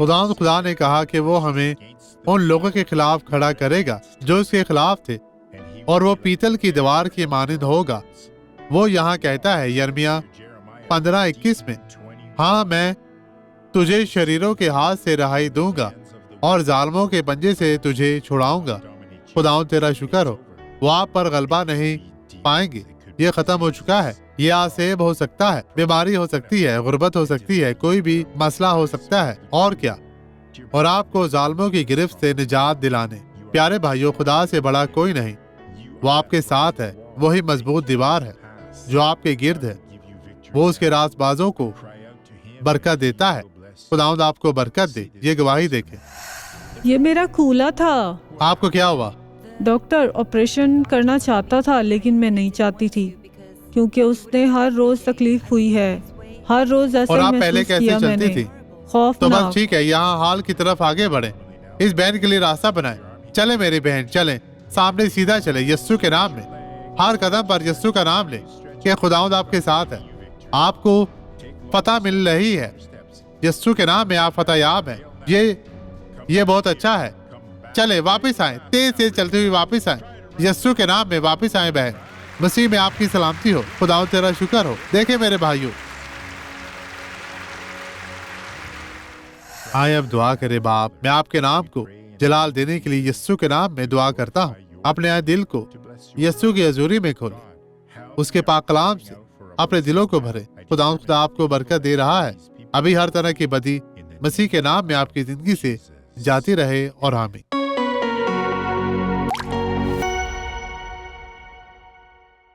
खुदा ने कहा कि वो हमें उन लोगों के खिलाफ खड़ा करेगा जो उसके खिलाफ थे, और वो पीतल की दीवार की मानिंद होगा। वो यहाँ कहता है यिर्मयाह 15:21 में, हाँ, मैं तुझे शरीरों के हाथ से रहाई दूंगा और जालिमों के पंजे से तुझे छुड़ाऊंगा। खुदावंद तेरा शुक्र हो, वो आप पर गलबा नहीं पाएंगे। ये खत्म हो चुका है। ये आसेब हो सकता है, बीमारी हो सकती है, गुर्बत हो सकती है, कोई भी मसला हो सकता है, और क्या, और आपको जालिमों की गिरफ्त से निजात दिलाने। प्यारे भाइयों, खुदा से बड़ा कोई नहीं। वो आपके साथ है, वही मजबूत दीवार है जो आपके गिर्द है। वो उसके रासबाजों को बरकत देता है। खुदावंद आपको बरकत दे। ये गवाही देखे। ये मेरा कूला था। आपको क्या हुआ? डॉक्टर ऑपरेशन करना चाहता था, लेकिन मैं नहीं चाहती थी, क्योंकि उसने हर रोज तकलीफ हुई है। हर रोज ऐसा और आप महसूस पहले कैसे किया चलती मैंने। थी? तो खौफनाक। बस ठीक है, यहाँ हाल की तरफ आगे बढ़े। इस बहन के लिए रास्ता बनाए। चले मेरी बहन, चले सामने सीधा चले, यस्सु के नाम में। हर कदम पर यस्सु का नाम ले कि खुदावंद आपके साथ है। आपको फतह मिल रही है। यस्सु के नाम में आप फतहयाब हैं। ये बहुत अच्छा है। चले वापस आए, तेज तेज चलते हुए वापस आए। यस्सु के नाम में वापस आए बहन। मसीह में आपकी सलामती हो। खुदावंद तेरा शुक्र हो। देखे मेरे भाइयों, आए अब दुआ करे। बाप, मैं आपके नाम को जलाल देने के लिए यस्सु के नाम में दुआ करता हूँ। अपने आए दिल को यस्सु की हजूरी में खोले, उसके पाक कलाम से अपने दिलों को भरे। खुदा आपको बरकत दे रहा है। अभी हर तरह की बदी मसीह के नाम में आपकी जिंदगी से जाती रहे और आमीन।